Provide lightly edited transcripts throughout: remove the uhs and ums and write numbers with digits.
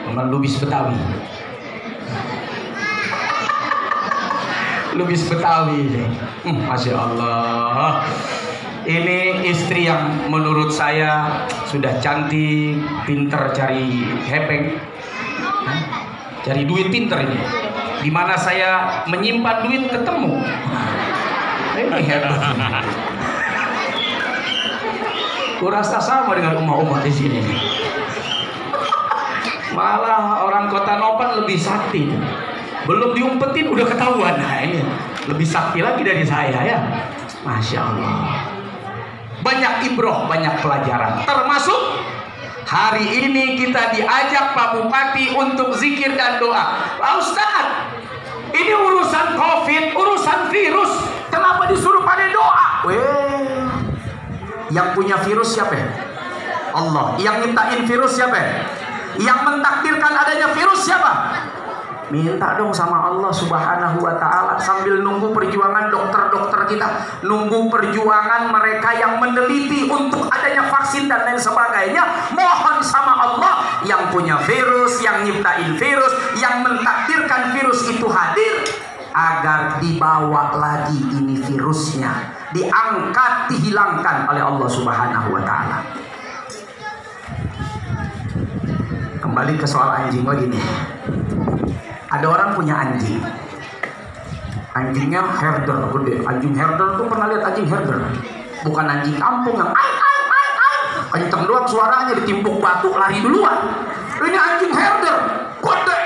Teman Lubis Betawi. Lubis Betawi ini. Masya Allah. Ini istri yang menurut saya sudah cantik, pinter cari hepeng, cari duit pinter ini. Dimana saya menyimpan duit ketemu. Ini hebat. Kurasa sama dengan umat-umat di sini. Malah orang Kota Nopan lebih sakti. Belum diumpetin udah ketahuan. Nah ini lebih sakti lagi dari saya ya. Masya Allah. Banyak ibroh, banyak pelajaran. Termasuk hari ini kita diajak Pak Bupati untuk zikir dan doa. Pak Ustadz, ini urusan COVID, urusan virus. Kenapa disuruh pada doa? Yang punya virus siapa? Allah. Yang mintain virus siapa? Yang mentakdirkan adanya virus siapa? Minta dong sama Allah Subhanahu wa ta'ala. Sambil nunggu perjuangan dokter-dokter kita, nunggu perjuangan mereka yang meneliti untuk adanya vaksin dan lain sebagainya. Mohon sama Allah yang punya virus, yang nyiptain virus, yang mentakdirkan virus itu hadir, agar dibawa lagi ini virusnya, diangkat, dihilangkan oleh Allah Subhanahu wa ta'ala. Kembali ke soal anjing lagi nih. Ada orang punya anjing. Anjingnya herder gede. Anjing herder tuh, pernah lihat anjing herder? Bukan anjing kampung yang kenceng doang suaranya, ditimpuk batu lari duluan. Ini anjing herder gede.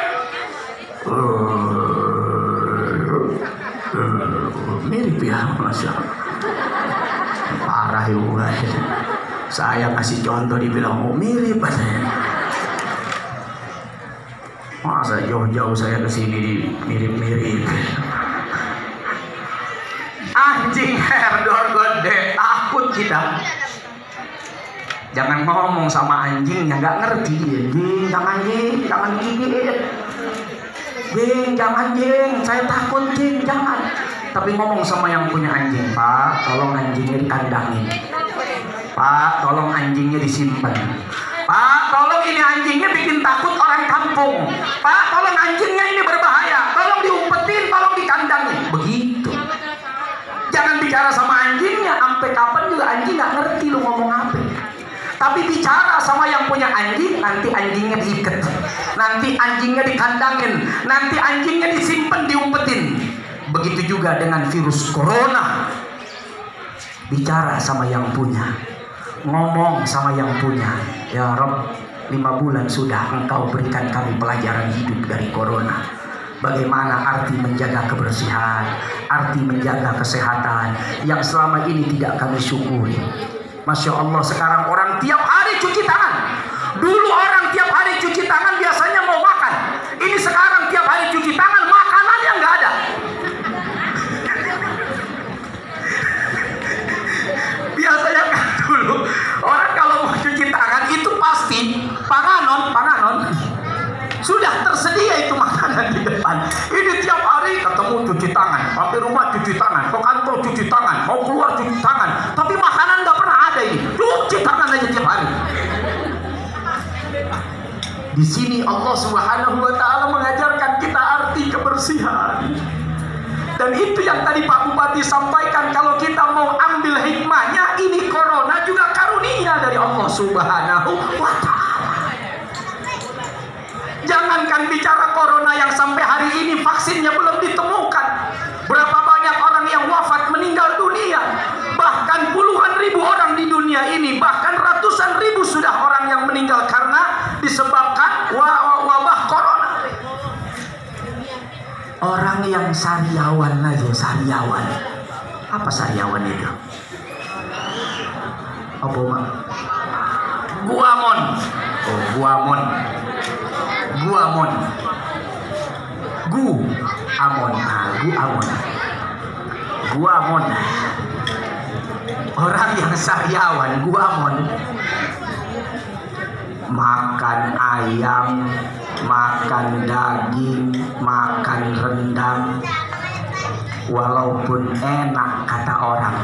Mirip ya, Masya Allah. Parah juga. Saya kasih contoh dibilang mirip katanya. Masa jauh-jauh saya kesini mirip-mirip. Anjing herder gede, takut kita. Jangan ngomong sama anjing yang nggak ngerti. Jing, jangan gigit. Jing, jangan jing, saya takut jing, jangan. Tapi ngomong sama yang punya anjing, Pak, tolong anjingnya dikandangin. Pak, tolong anjingnya disimpan. Pak, tolong ini anjingnya bikin takut orang kampung. Pak, tolong anjingnya ini berbahaya. Tolong diumpetin, tolong dikandangin. Begitu. Jangan bicara sama anjingnya. Sampai kapan juga anjing nggak ngerti lu ngomong apa. Tapi bicara sama yang punya anjing, nanti anjingnya diikat, nanti anjingnya dikandangin, nanti anjingnya disimpan, diumpetin. Begitu juga dengan virus corona. Bicara sama yang punya, ngomong sama yang punya. Ya Rabb, 5 bulan sudah Engkau berikan kami pelajaran hidup dari corona. Bagaimana arti menjaga kebersihan, arti menjaga kesehatan yang selama ini tidak kami syukuri. Masya Allah, sekarang orang tiap hari cuci tangan. Dulu orang tiap hari cuci tangan biasanya mau makan. Ini sekarang tiap hari cuci tangan, makanannya nggak ada. Biasanya kan dulu orang kalau mau cuci tangan itu pasti panganon sudah tersedia itu makanan di depan. Ini tiap hari ketemu cuci tangan, sampai rumah cuci tangan, ke kantor cuci tangan, mau keluar cuci tangan. Tapi makanan nggak pernah ada ini, cuci tangan aja tiap hari. Di sini Allah Subhanahu wa ta'ala mengajarkan kita arti kebersihan. Dan itu yang tadi Pak Bupati sampaikan, kalau kita mau ambil hikmahnya, ini corona juga karunia dari Allah Subhanahu wa ta'ala. Jangankan bicara corona yang sampai hari ini vaksinnya belum ditemukan. Berapa banyak orang yang wafat, meninggal dunia. Bahkan puluhan ribu orang di dunia ini, bahkan ratusan ribu sudah orang yang meninggal karena disebabkan wabah corona. Orang yang sariawan aja, sariawan. Apa sariawan itu? Apa mak? Guamon. Oh, guamon. Guamon. Guamon. Guamon. Guamon. Orang yang sariawan, guamon, makan ayam, makan daging, makan rendang, walaupun enak kata orang,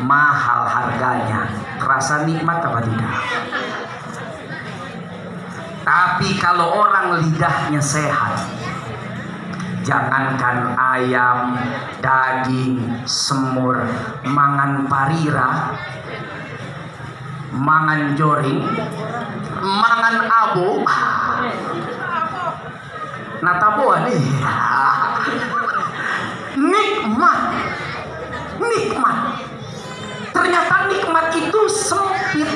mahal harganya, rasa nikmat apa tidak? Tapi kalau orang lidahnya sehat, jangankan ayam, daging, semur, mangan parira, mangan joring, mangan abu, nataboan nih, nikmat. Ternyata nikmat itu sempit.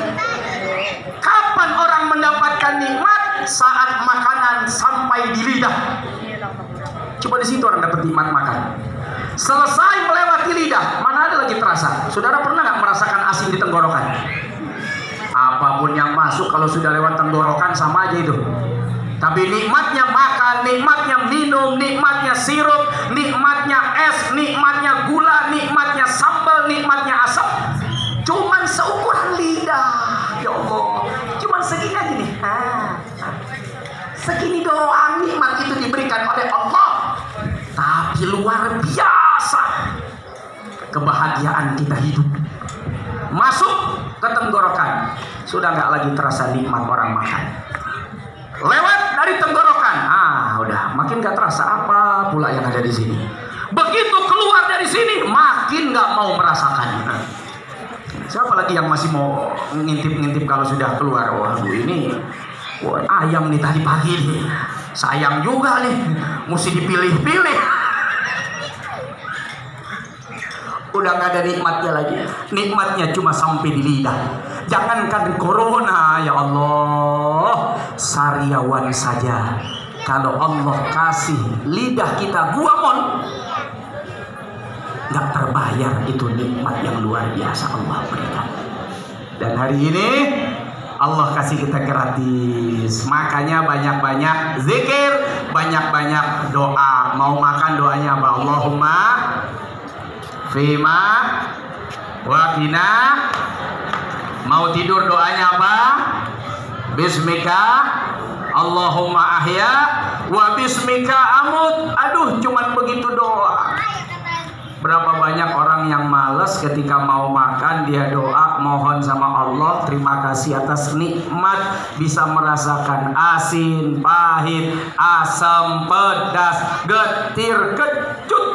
Kapan orang mendapatkan nikmat? Saat makanan sampai di lidah. Coba di situ orang dapat nikmat makan. Selesai melewati lidah, mana ada lagi terasa? Saudara pernah nggak merasakan asin di tenggorokan? Apapun yang masuk kalau sudah lewat tenggorokan sama aja itu. Tapi nikmatnya makan, nikmatnya minum, nikmatnya sirup, nikmatnya es, nikmatnya gula, nikmatnya sambal, nikmatnya asam, cuman seukuran lidah. Ya Allah, cuman segini aja nih. Segini doang nikmat itu diberikan oleh Allah. Tapi luar biasa kebahagiaan kita hidup. Masuk ke tenggorokan, sudah nggak lagi terasa nikmat orang makan. Lewat dari tenggorokan, udah makin gak terasa apa pula yang ada di sini. Begitu keluar dari sini, makin gak mau merasakan. Siapa lagi yang masih mau ngintip-ngintip kalau sudah keluar? Waduh, ini ayam nih tadi pagi nih, sayang juga nih, mesti dipilih-pilih. Udah gak ada nikmatnya lagi. Nikmatnya cuma sampai di lidah. Jangankan corona, ya Allah, sariawan saja. Kalau Allah kasih lidah kita guamon, gak terbayar itu nikmat yang luar biasa Allah berikan. Dan hari ini Allah kasih kita gratis. Makanya banyak-banyak zikir, banyak-banyak doa. Mau makan doanya apa? Allahumma fima wakina. Mau tidur doanya apa? Bismika Allahumma ahya wa bismika amut. Aduh, cuman begitu doa. Berapa banyak orang yang malas ketika mau makan, dia doa mohon sama Allah terima kasih atas nikmat bisa merasakan asin, pahit, asam, pedas, getir, kecut.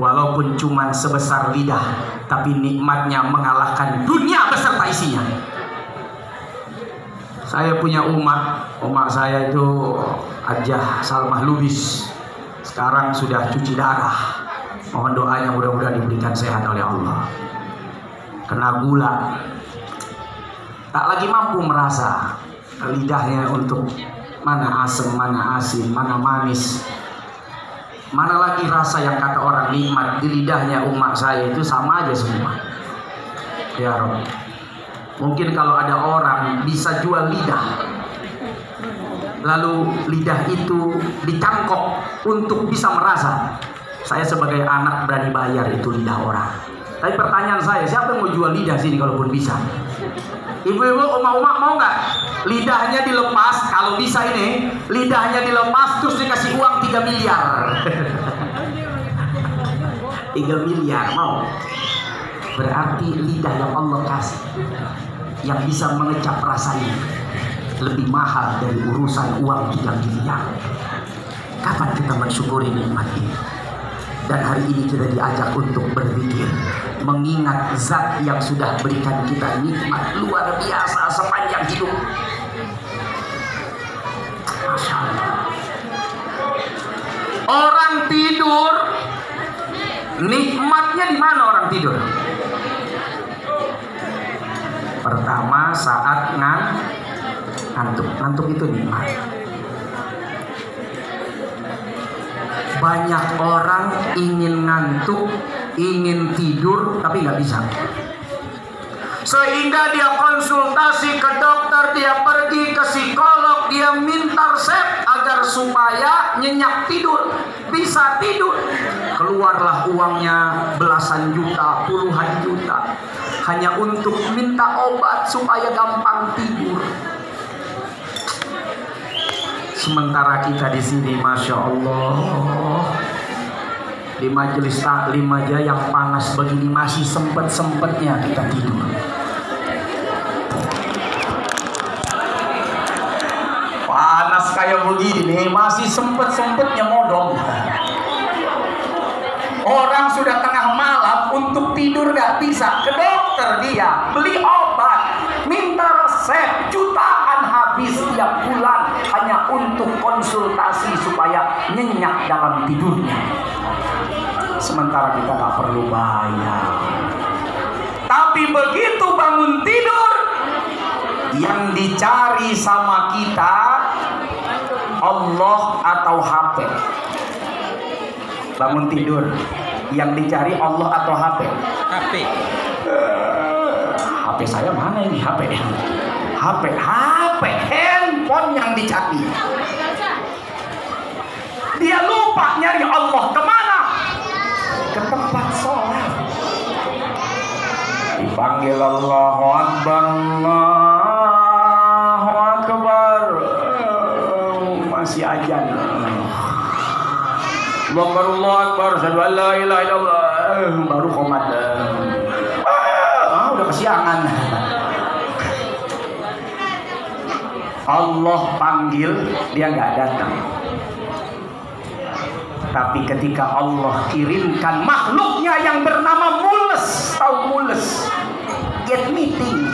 Walaupun cuma sebesar lidah, tapi nikmatnya mengalahkan dunia beserta isinya. Saya punya umak saya itu Hajah Salmah Lubis. Sekarang sudah cuci darah. Mohon doanya mudah-mudahan diberikan sehat oleh Allah. Kena gula, tak lagi mampu merasa lidahnya untuk mana asam, mana asin, mana manis. Mana lagi rasa yang kata orang nikmat di lidahnya umat saya itu sama aja semua. Ya Rob, mungkin kalau ada orang bisa jual lidah, lalu lidah itu dicangkok untuk bisa merasa. Saya sebagai anak berani bayar itu lidah orang. Tapi pertanyaan saya, siapa yang mau jual lidah sini kalaupun bisa? Ibu-ibu, umak-umak mau nggak? Lidahnya dilepas, kalau bisa ini, lidahnya dilepas terus dikasih uang 3 miliar. 3 miliar mau? Berarti lidah yang Allah kasih, yang bisa mengecap rasanya, lebih mahal dari urusan uang 3 miliar. Kapan kita mensyukuri nikmat ini? Dan hari ini kita diajak untuk berpikir, mengingat zat yang sudah berikan kita nikmat luar biasa sepanjang hidup. Masya Allah. Orang tidur, nikmatnya di mana orang tidur? Pertama saat ngantuk. Ngantuk itu nikmat. Banyak orang ingin ngantuk, ingin tidur, tapi nggak bisa. Sehingga dia konsultasi ke dokter, dia pergi ke psikolog, dia minta resep agar supaya nyenyak tidur, bisa tidur. Keluarlah uangnya belasan juta, puluhan juta, hanya untuk minta obat supaya gampang tidur. Sementara kita di sini, masya Allah, di majelis taklim aja yang panas begini masih sempet-sempetnya kita tidur. pas kayak begini masih sempet-sempetnya modal. Orang sudah tengah malam untuk tidur gak bisa, ke dokter dia beli obat, minta resep jutaan habis tiap bulan hanya untuk konsultasi supaya nyenyak dalam tidurnya. Sementara kita gak perlu bayar. Tapi begitu bangun tidur, yang dicari sama kita Allah atau HP. Bangun tidur, yang dicari Allah atau HP? HP. HP saya mana ini? HP handphone yang dicari. Dia lupa nyari Allah kemana? Ke tempat sholat. Dipanggil Allahu Akbar, Allahu Akbar, masih ajan. Allahu Akbar, asyhadu an la ilaha illallah, baru qomat. Udah kesiangan. Allah panggil, dia nggak datang. Tapi ketika Allah kirimkan makhluknya yang bernama Mules, tahu Mules? Get meeting.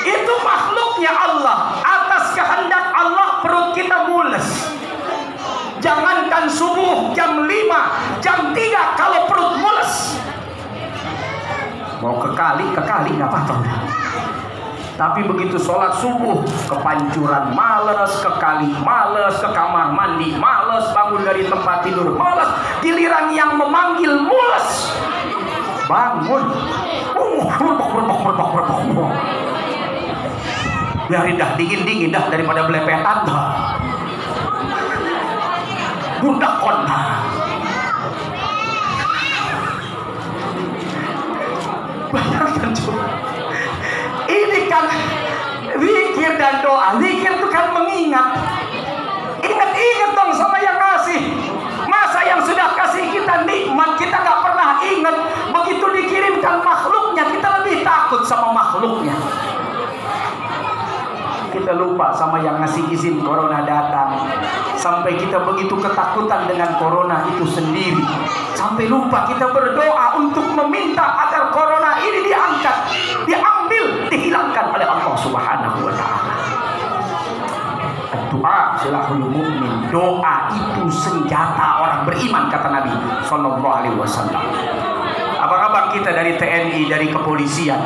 Itu makhluknya Allah. Atas kehendak Allah perut kita mules. Jangankan subuh jam 5, jam 3 kalau perut mules. Mau ke kali nggak apa-apa udah. Tapi begitu sholat subuh, kepancuran males, ke kali males, ke kamar mandi males, bangun dari tempat tidur males, giliran yang memanggil mules. Bangun. Biarin dah, dingin dah daripada belepetan dah. Bundakon. Bayangkan coba. Ini kan zikir dan doa. Zikir itu kan mengingat. Ingat dong sama yang kasih. Masa yang sudah kasih kita nikmat kita gak pernah ingat. Begitu dikirimkan makhluknya, kita lebih takut sama makhluknya. Kita lupa sama yang ngasih izin corona datang. Sampai kita begitu ketakutan dengan corona itu sendiri. Sampai lupa kita berdoa untuk meminta agar corona ini diangkat, diambil, dihilangkan oleh Allah Subhanahu wa ta'ala. Doa silahul mu'min. Doa itu senjata orang beriman, kata Nabi Sallallahu Alaihi Wasallam. Abang-abang kita dari TNI, dari kepolisian,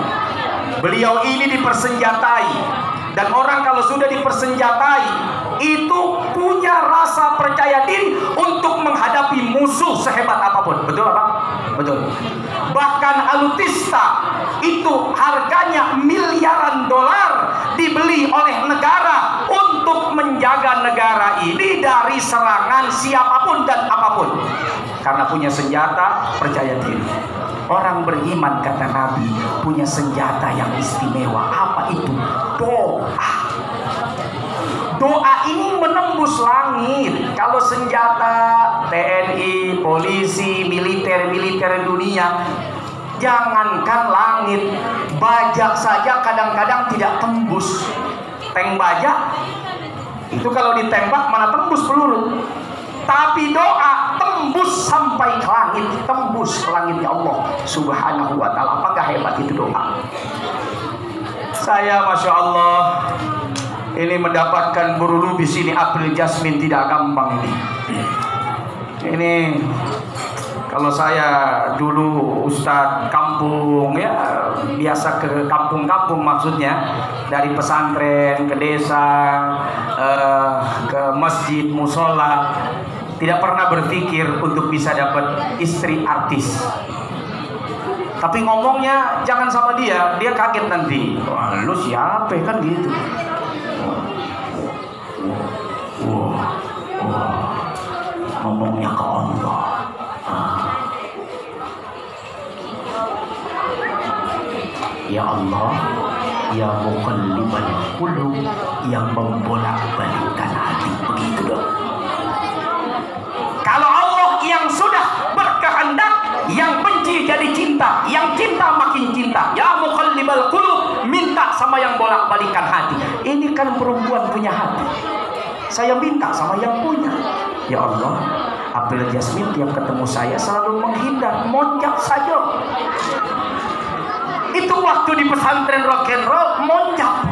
beliau ini dipersenjatai. Dan orang kalau sudah dipersenjatai itu punya rasa percaya diri untuk menghadapi musuh sehebat apapun. Betul apa? Betul. Bahkan alutista itu harganya miliaran dolar dibeli oleh negara untuk menjaga negara ini dari serangan siapapun dan apapun. Karena punya senjata percaya diri. Orang beriman, kata Nabi, punya senjata yang istimewa. Apa itu? Doa. Doa ini menembus langit. Kalau senjata TNI, polisi, militer dunia, jangankan langit, bajak saja kadang-kadang tidak tembus. Tank bajak itu kalau ditembak mana tembus peluru. Tapi doa tembus sampai ke langit, tembus ke langitnya Allah Subhanahu wa ta'ala. Apakah hebat itu doa? Saya Masya Allah ini mendapatkan guru lubis ini, April Jasmine, tidak gampang ini. Ini kalau saya dulu ustadz kampung, ya biasa ke kampung-kampung, maksudnya dari pesantren ke desa, ke masjid, musola, tidak pernah berpikir untuk bisa dapat istri artis. Tapi ngomongnya jangan sama dia kaget nanti. Wah, lu siapa kan gitu. Ngomongnya ke Allah. Ya Allah, ya muqallibal qulub, yang membolak-balikkan hati. Begitu dong. Kalau Allah yang sudah berkehendak, yang benci jadi cinta, yang cinta makin cinta. Ya muqallibal qulub, sama yang bolak-balikan hati. Ini kan perempuan punya hati. Saya minta sama yang punya. Ya Allah, April Jasmine tiap ketemu saya selalu menghindar, monjak saja. Itu waktu di pesantren rock and roll, monjak,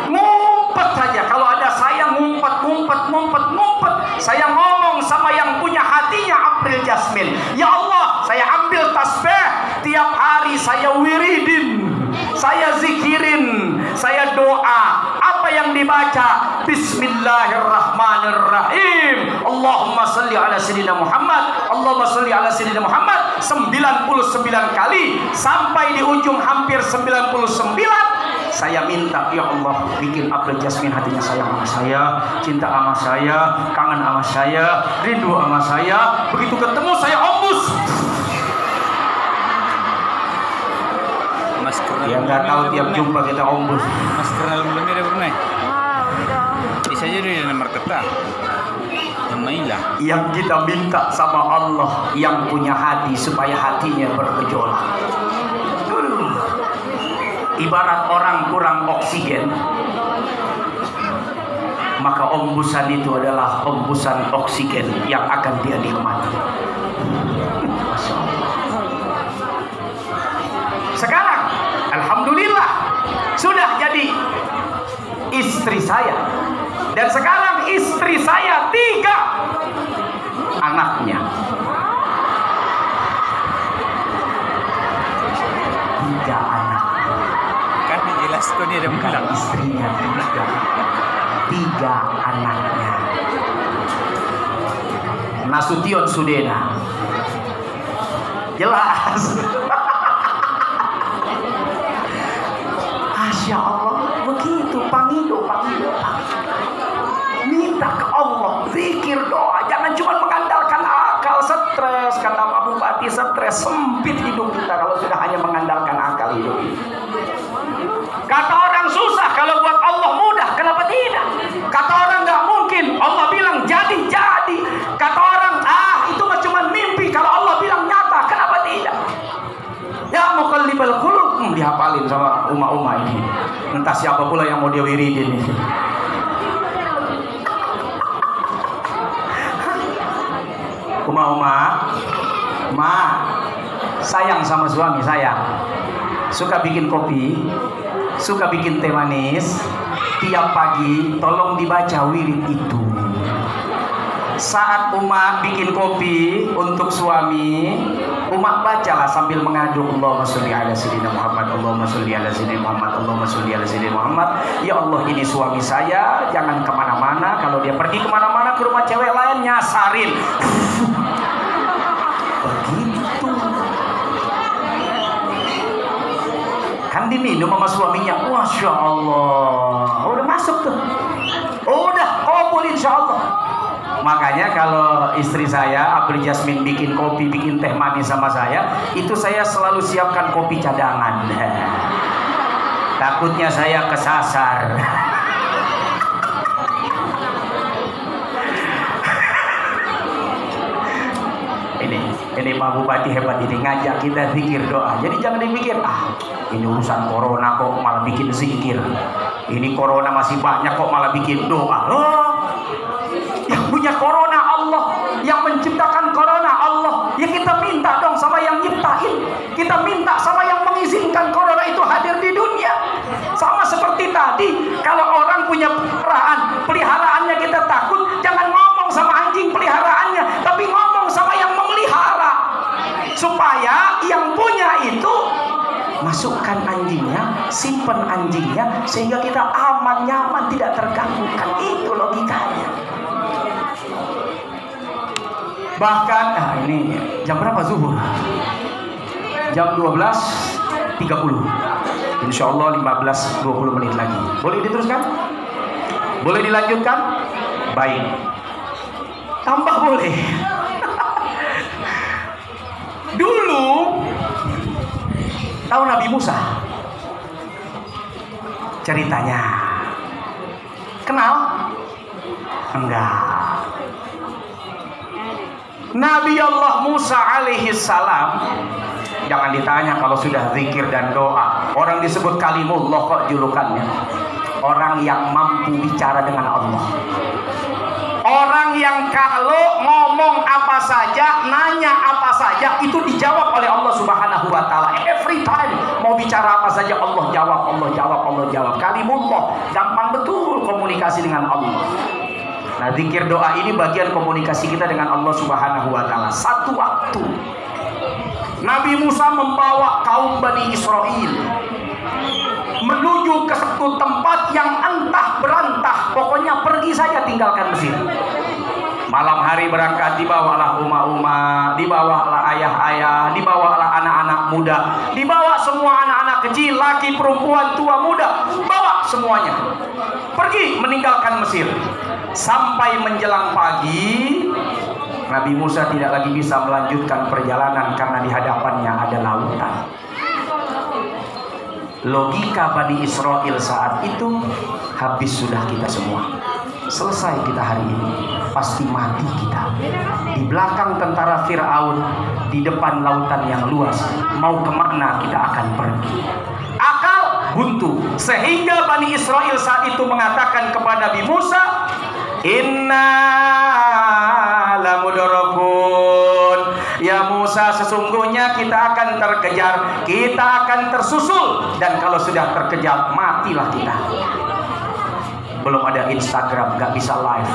ngumpet saja. Kalau ada saya ngumpet. Saya ngomong sama yang punya hatinya April Jasmine. Ya Allah, saya ambil tasbih, tiap hari saya wiridin, saya zikirin, saya doa. Apa yang dibaca? Bismillahirrahmanirrahim. Allahumma salli ala sayyidina Muhammad. Allahumma salli ala sayyidina Muhammad 99 kali sampai di ujung hampir 99. Saya minta, ya Allah, bikin April Jasmine hatinya sayang sama saya, cinta sama saya, kangen sama saya, rindu sama saya. Begitu ketemu saya ombus. Ya nggak tahu tiap jumpa kita ombus. Masker dalam lemari pernah. Bisa jadi nomor keta. Yang kita minta sama Allah yang punya hati supaya hatinya bergejolak. Ibarat orang kurang oksigen, maka ombusan itu adalah ombusan oksigen yang akan dia nikmati. Masya Allah. Sekarang alhamdulillah sudah jadi istri saya. Dan sekarang istri saya 3 anaknya. 3 anak. Kan jelas kok dia ada bilang istrinya 3 anaknya. Nasution Sudena. Jelas. Masya Allah, begitu pangido. Minta ke Allah, zikir, doa. Jangan cuma mengandalkan akal, stres. Kata Pak Bupati, stres, sempit hidup kita kalau sudah hanya mengandalkan akal hidup. Kata orang susah, kalau buat Allah mudah, kenapa tidak? Kata orang nggak mungkin, Allah bilang jadi. Kata orang, itu mah cuma mimpi, kalau Allah bilang nyata, kenapa tidak? Ya muqallibal qulub, dihafalin sama Uma ini. Entah siapa pula yang mau dia wiridin ini. Ma, sayang sama suami saya. Suka bikin kopi, suka bikin teh manis. Tiap pagi tolong dibaca wirid itu. Saat Uma bikin kopi untuk suami, Uma bacalah sambil mengadu, Allahumma sholli ala sayyidina Muhammad, Allahumma sholli ala sayyidina Muhammad, Allahumma sholli ala sayyidina Muhammad. Ya Allah, ini suami saya, jangan kemana-mana. Kalau dia pergi kemana-mana ke rumah cewek lain, nyasarin. Begitu. Kan diminum sama suaminya. Masya Allah, udah masuk tuh. Udah kabul insya Allah. Makanya kalau istri saya, April Jasmine, bikin kopi, bikin teh manis sama saya, itu saya selalu siapkan kopi cadangan. Takutnya saya kesasar. Ini Pak Bupati hebat, ini ngajak kita zikir doa. Jadi jangan dipikir, ini urusan corona kok malah bikin zikir. Ini corona masih banyak kok malah bikin doa. Yang punya corona Allah, yang menciptakan corona Allah. Ya kita minta dong sama yang nyiptain. Kita minta sama yang mengizinkan corona itu hadir di dunia. Sama seperti tadi, kalau orang punya peliharaannya kita takut, jangan ngomong sama anjing peliharaannya, tapi ngomong sama yang memelihara. Supaya yang punya itu masukkan anjingnya, simpan anjingnya, sehingga kita aman, nyaman, tidak terganggukan. Itu logikanya. Bahkan ini jam berapa zuhur? Jam 12.30. Insya Allah 15-20 menit lagi. Boleh diteruskan? Boleh dilanjutkan? Baik. Tambah boleh. Dulu tahu Nabi Musa? Ceritanya. Kenal? Enggak. Nabi Allah Musa alaihi salam Jangan ditanya kalau sudah zikir dan doa. Orang disebut kalimullah kok julukannya. Orang yang mampu bicara dengan Allah. Orang yang kalau ngomong apa saja, nanya apa saja, itu dijawab oleh Allah Subhanahu wa Ta'ala. Every time mau bicara apa saja, Allah jawab, Allah jawab, Allah jawab. Kalimullah, gampang betul komunikasi dengan Allah. Nah, zikir doa ini bagian komunikasi kita dengan Allah Subhanahu wa Ta'ala. Satu waktu Nabi Musa membawa kaum Bani Israel menuju ke satu tempat yang entah berantah, pokoknya pergi saja tinggalkan Mesir. Malam hari berangkat, dibawalah uma-uma, dibawalah ayah-ayah, dibawalah anak-anak muda, dibawa semua anak-anak kecil, laki, perempuan, tua, muda, bawa semuanya. Pergi meninggalkan Mesir. Sampai menjelang pagi, Nabi Musa tidak lagi bisa melanjutkan perjalanan karena di hadapannya ada lautan. Logika Bani Israel saat itu, habis sudah kita semua. Selesai kita hari ini, pasti mati kita. Di belakang tentara Fir'aun, di depan lautan yang luas, mau kemana kita akan pergi. Akal buntu, sehingga Bani Israel saat itu mengatakan kepada Nabi Musa, inna lamudrakun. Ya Musa, sesungguhnya kita akan terkejar, kita akan tersusul, dan kalau sudah terkejar, matilah kita. Belum ada Instagram, gak bisa live.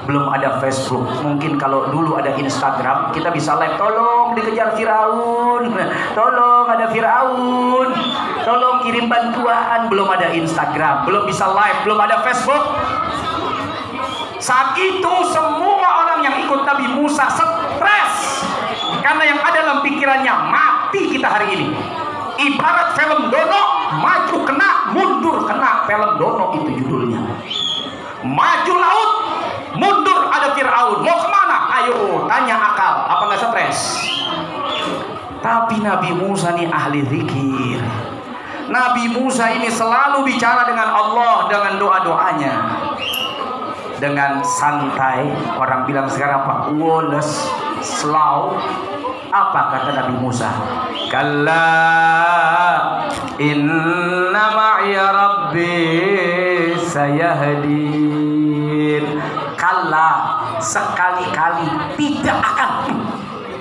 Belum ada Facebook. Mungkin kalau dulu ada Instagram, kita bisa live. Tolong dikejar Firaun, tolong ada Firaun, tolong kirim bantuan. Belum ada Instagram, belum bisa live, belum ada Facebook. Saat itu semua orang yang ikut Nabi Musa stres, karena yang ada dalam pikirannya, mati kita hari ini. Ibarat film Dono, maju kena, mundur kena. Film Dono itu judulnya. Maju laut, mundur ada Fir'aun. Mau kemana? Ayo, tanya akal. Apa nggak stres? Tapi Nabi Musa ini ahli zikir. Nabi Musa ini selalu bicara dengan Allah, dengan doa-doanya, dengan santai. Orang bilang sekarang apa? Wallace, slow. Apa kata Nabi Musa? Kalla inna ma'iya rabbi sayahdin. Kalla, sekali-kali tidak akan.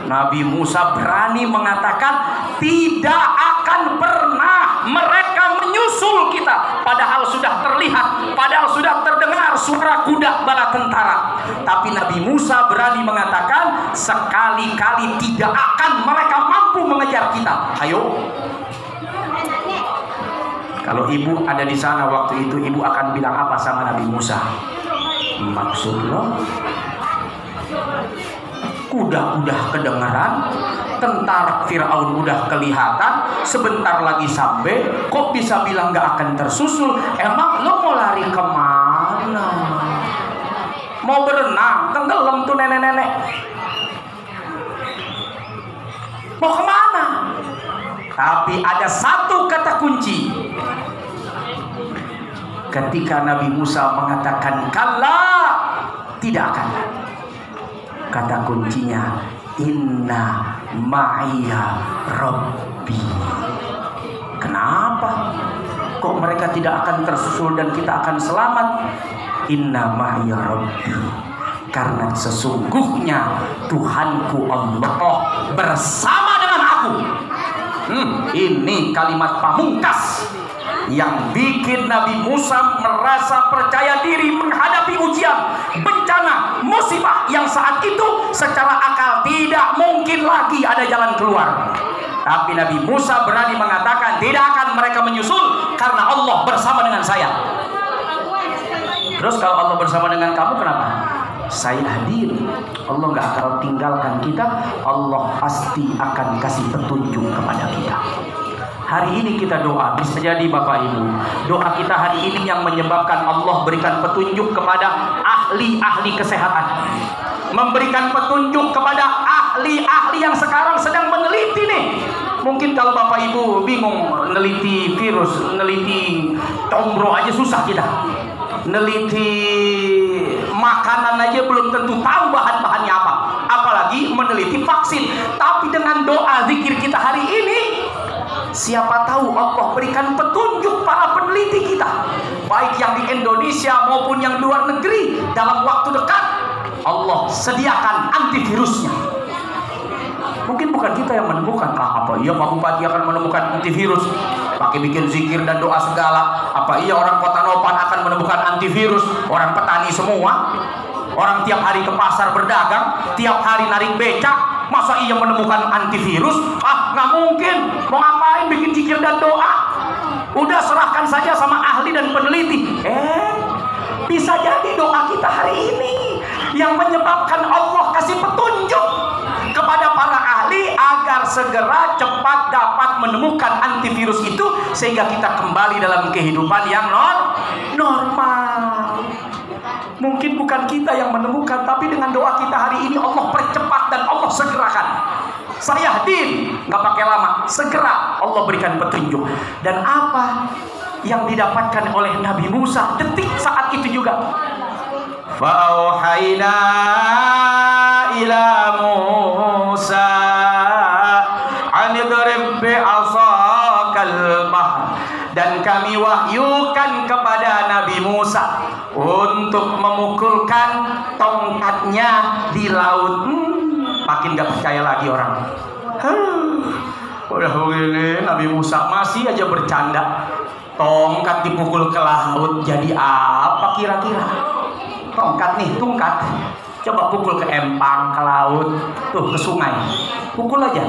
Nabi Musa berani mengatakan tidak akan pernah mereka menyusul kita, padahal sudah terlihat, padahal sudah terdengar suara kuda bala tentara. Tapi Nabi Musa berani mengatakan sekali-kali tidak akan mereka mampu mengejar kita. Ayo. Kalau ibu ada di sana waktu itu, ibu akan bilang apa sama Nabi Musa? Maksud lo? Kuda udah kedengeran, tentara Fir'aun udah kelihatan, sebentar lagi sampai, kok bisa bilang gak akan tersusul? Emang lo mau lari kemana? Mau berenang, tenggelam tuh nenek-nenek. Mau kemana? Tapi ada satu kata kunci. Ketika Nabi Musa mengatakan kalla, tidak akan. Kata kuncinya, inna ma'iya rabbi. Kenapa? Kok mereka tidak akan tersusul dan kita akan selamat? Inna ma'iya rabbi. Karena sesungguhnya Tuhanku Allah bersama dengan aku. Ini kalimat pamungkas yang bikin Nabi Musa merasa percaya diri menghadapi ujian, bencana, musibah yang saat itu secara akal tidak mungkin lagi ada jalan keluar. Tapi Nabi Musa berani mengatakan tidak akan mereka menyusul karena Allah bersama dengan saya. Terus kalau Allah bersama dengan kamu, kenapa? Saya hadir. Allah gak akan tinggalkan kita. Allah pasti akan kasih petunjuk kepada kita. Hari ini kita doa, bisa jadi Bapak Ibu, doa kita hari ini yang menyebabkan Allah berikan petunjuk kepada ahli-ahli kesehatan, memberikan petunjuk kepada ahli-ahli yang sekarang sedang meneliti nih. Mungkin kalau Bapak Ibu bingung meneliti virus, meneliti combro aja susah kita, meneliti makanan aja belum tentu tahu bahan-bahannya apa, apalagi meneliti vaksin. Tapi dengan dengan doa zikir kita hari ini, siapa tahu Allah berikan petunjuk para peneliti kita, baik yang di Indonesia maupun yang luar negeri, dalam waktu dekat Allah sediakan antivirusnya. Mungkin bukan kita yang menemukan. Apa iya Pak Bupati akan menemukan antivirus pakai bikin zikir dan doa segala? Apa iya orang Kota Nopan akan menemukan antivirus? Orang petani semua, orang tiap hari ke pasar berdagang, tiap hari narik becak, masa iya menemukan antivirus? Nggak mungkin. Mau ngapain bikin zikir dan doa? Udah serahkan saja sama ahli dan peneliti. Bisa jadi doa kita hari ini yang menyebabkan Allah kasih petunjuk kepada para ahli agar segera cepat dapat menemukan antivirus itu, sehingga kita kembali dalam kehidupan yang normal. Mungkin bukan kita yang menemukan, tapi dengan doa kita hari ini Allah percepat dan Allah segerakan. Saya yakin nggak pakai lama, segera Allah berikan petunjuk. Dan apa yang didapatkan oleh Nabi Musa detik saat itu juga? Fa'auhayna ila Musa anidrib bi'asakal bahr, dan kami wahyukan kepada Nabi Musa untuk memukulkan tongkatnya di laut. Makin gak percaya lagi orang. Udah begini Nabi Musa masih aja bercanda. Tongkat dipukul ke laut jadi apa kira-kira? Tongkat nih, tongkat. Coba pukul ke empang, ke laut, tuh ke sungai. Pukul aja,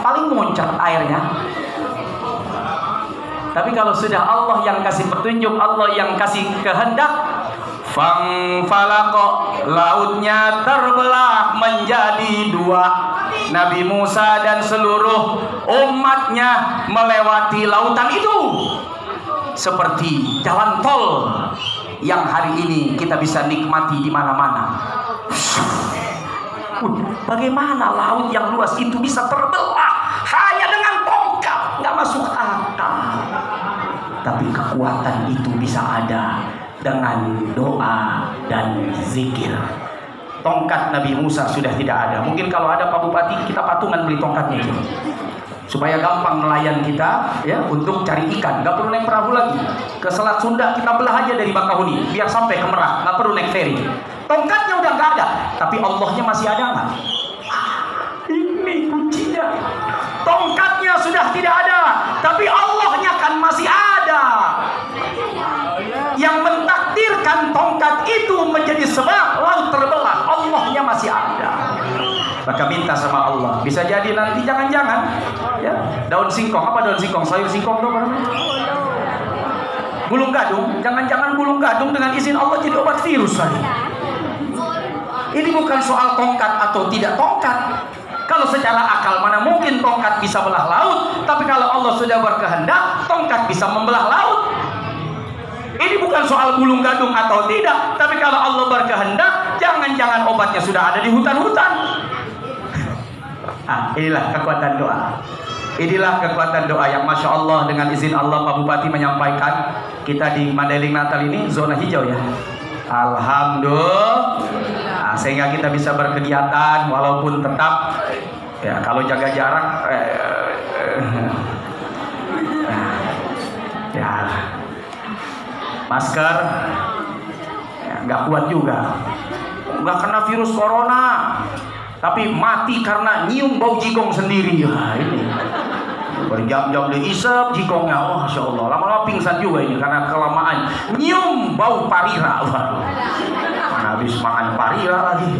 paling muncrat airnya. Tapi kalau sudah Allah yang kasih petunjuk, Allah yang kasih kehendak, fangfalaqo, lautnya terbelah menjadi dua. Nabi Musa dan seluruh umatnya melewati lautan itu seperti jalan tol yang hari ini kita bisa nikmati di mana-mana. Bagaimana laut yang luas itu bisa terbelah hanya dengan tongkat? Nggak masuk akal. Tapi kekuatan itu bisa ada dengan doa dan zikir. Tongkat Nabi Musa sudah tidak ada. Mungkin kalau ada Pak Bupati, kita patungan beli tongkatnya gitu, supaya gampang nelayan kita ya untuk cari ikan. Nggak perlu naik perahu lagi ke Selat Sunda, kita belah aja dari Bakahuni biar sampai ke Merak, nggak perlu naik feri. Tongkatnya udah nggak ada, tapi Allahnya masih ada nggak? Ini kuncinya. Tongkatnya sudah tidak ada, tapi Allahnya kan masih ada. Yang mentakdirkan tongkat itu menjadi sebab laut terbelah, Allahnya masih ada. Maka minta sama Allah. Bisa jadi nanti jangan-jangan ya, daun singkong, apa daun singkong? Sayur singkong tuh apa namanya? Gulung gadung. Jangan-jangan gulung gadung dengan izin Allah jadi obat virus lagi. Ini bukan soal tongkat atau tidak tongkat. Kalau secara akal mana mungkin tongkat bisa belah laut, tapi kalau Allah sudah berkehendak, tongkat bisa membelah laut. Ini bukan soal gulung gadung atau tidak, tapi kalau Allah berkehendak, jangan-jangan obatnya sudah ada di hutan-hutan. Inilah kekuatan doa. Inilah kekuatan doa yang Masya Allah, dengan izin Allah Pak Bupati menyampaikan, kita di Mandailing Natal ini zona hijau ya. Alhamdulillah. Sehingga kita bisa berkegiatan walaupun tetap ya kalau jaga jarak ya masker ya, nggak kuat juga. Nggak kena virus corona, tapi mati karena nyium bau jigong sendiri. Ya ini berjam-jam diisep jigongnya. Oh Masya Allah, lama-lama pingsan juga ini karena kelamaan nyium bau parira. Habis makan parira lagi.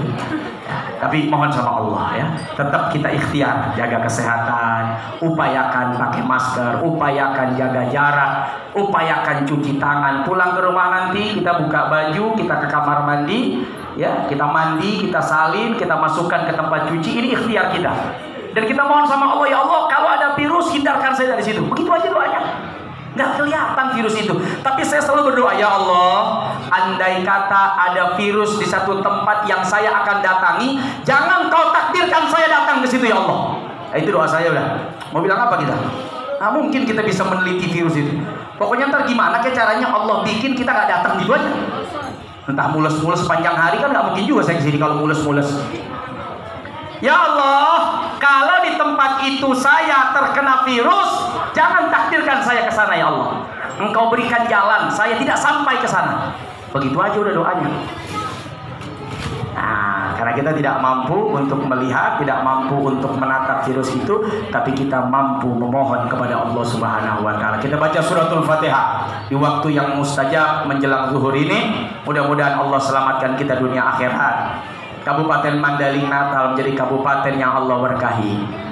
Tapi mohon sama Allah ya, tetap kita ikhtiar jaga kesehatan, upayakan pakai masker, upayakan jaga jarak, upayakan cuci tangan. Pulang ke rumah nanti kita buka baju, kita ke kamar mandi, ya kita mandi, kita salin, kita masukkan ke tempat cuci. Ini ikhtiar kita. Dan kita mohon sama Allah, ya Allah, kalau ada virus hindarkan saya dari situ. Begitu aja doanya. Nggak kelihatan virus itu, tapi saya selalu berdoa, ya Allah, andai kata ada virus di satu tempat yang saya akan datangi, jangan kau takdirkan saya datang ke situ ya Allah. Itu doa saya udah. Mau bilang apa kita? Nah, mungkin kita bisa meneliti virus itu. Pokoknya ntar gimana ke caranya Allah bikin kita nggak datang gitu aja. Entah mules-mules sepanjang hari kan nggak mungkin juga saya kesini kalau mules-mules. Ya Allah, Kalau di tempat itu saya terkena virus, jangan takdirkan saya ke sana ya Allah. Engkau berikan jalan, saya tidak sampai ke sana. Begitu aja udah doanya. Nah, karena kita tidak mampu untuk melihat, tidak mampu untuk menatap virus itu, tapi kita mampu memohon kepada Allah Subhanahu wa taala. Kita baca suratul Fatihah di waktu yang mustajab menjelang zuhur ini. Mudah-mudahan Allah selamatkan kita dunia akhirat. Kabupaten Mandailing Natal menjadi kabupaten yang Allah berkahi.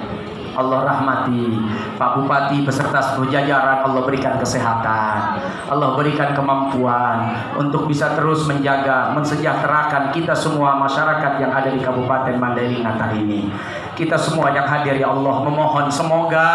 Allah rahmati Pak Bupati beserta seluruh jajaran. Allah berikan kesehatan, Allah berikan kemampuan untuk bisa terus menjaga, mensejahterakan kita semua masyarakat yang ada di Kabupaten Mandailing Natal ini. Kita semua yang hadir ya Allah memohon semoga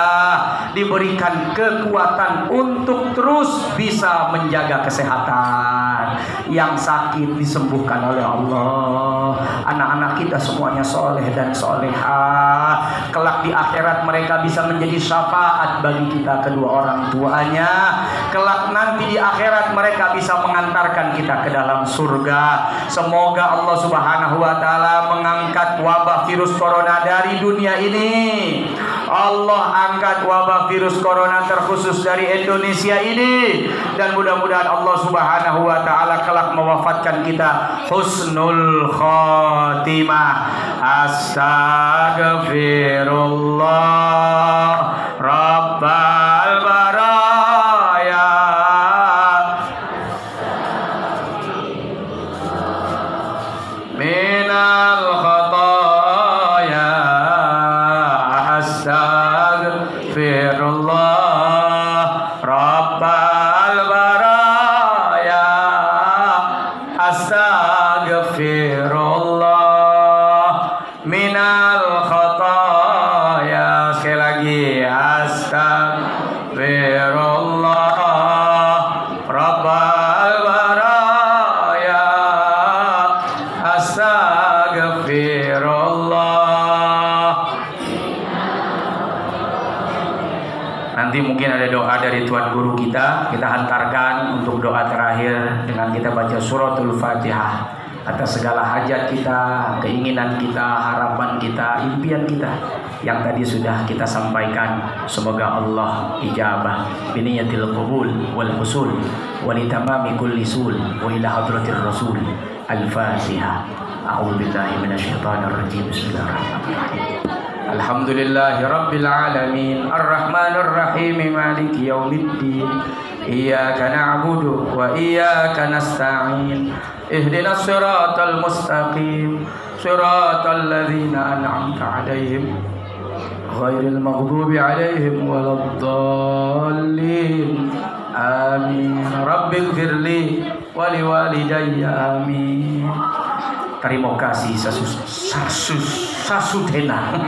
diberikan kekuatan untuk terus bisa menjaga kesehatan. Yang sakit disembuhkan oleh Allah. Anak-anak kita semuanya soleh dan solehah. Kelak di akhirat mereka bisa menjadi syafaat bagi kita kedua orang tuanya. Kelak nanti di akhirat mereka bisa mengantarkan kita ke dalam surga. Semoga Allah Subhanahu wa taala mengangkat wabah virus corona dari dunia ini. Allah angkat wabah virus corona terkhusus dari Indonesia ini, dan mudah-mudahan Allah Subhanahu wa taala kelak mewafatkan kita husnul khotimah. Astagfirullah Rabbal baraya minal khataya. Astagfirullah Rabbal baraya. Astagfirullah minal khataya. Sekali lagi, astagfirullah Rabbal baraya. Astagfirullah. Nanti mungkin ada doa dari Tuan Guru kita hantarkan untuk doa terakhir dengan kita baca suratul Fatihah atas segala hajat kita, keinginan kita, harapan kita, impian kita yang tadi sudah kita sampaikan. Semoga Allah ijabah biniyatil qabul wal husul wa litamami kulli sul wa ila hadratir rasul. Al-Fatihah. A'udzu billahi minasyaitonir rajim. Bismillahirrahmanirrahim. Alhamdulillahi rabbil alamin arrahmanir rahim maliki yaumiddin iyyaka na'budu wa iyyaka nasta'in ihdinas siratal mustaqim siratal ladzina an'amta 'alaihim ghairil maghdubi 'alaihim waladdallin amin. Rabbighfirli wa liwalidayya amin. Terima kasih sasudena.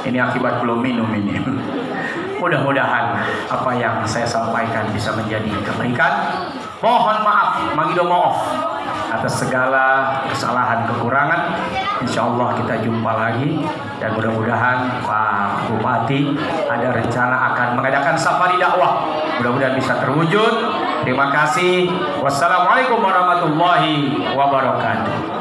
Ini akibat belum minum ini. Mudah-mudahan apa yang saya sampaikan bisa menjadi kebaikan. Mohon maaf, magido maaf atas segala kesalahan kekurangan. Insya Allah kita jumpa lagi, dan mudah-mudahan Pak Bupati ada rencana akan mengadakan safari dakwah. Mudah-mudahan bisa terwujud. Terima kasih. Wassalamualaikum warahmatullahi wabarakatuh.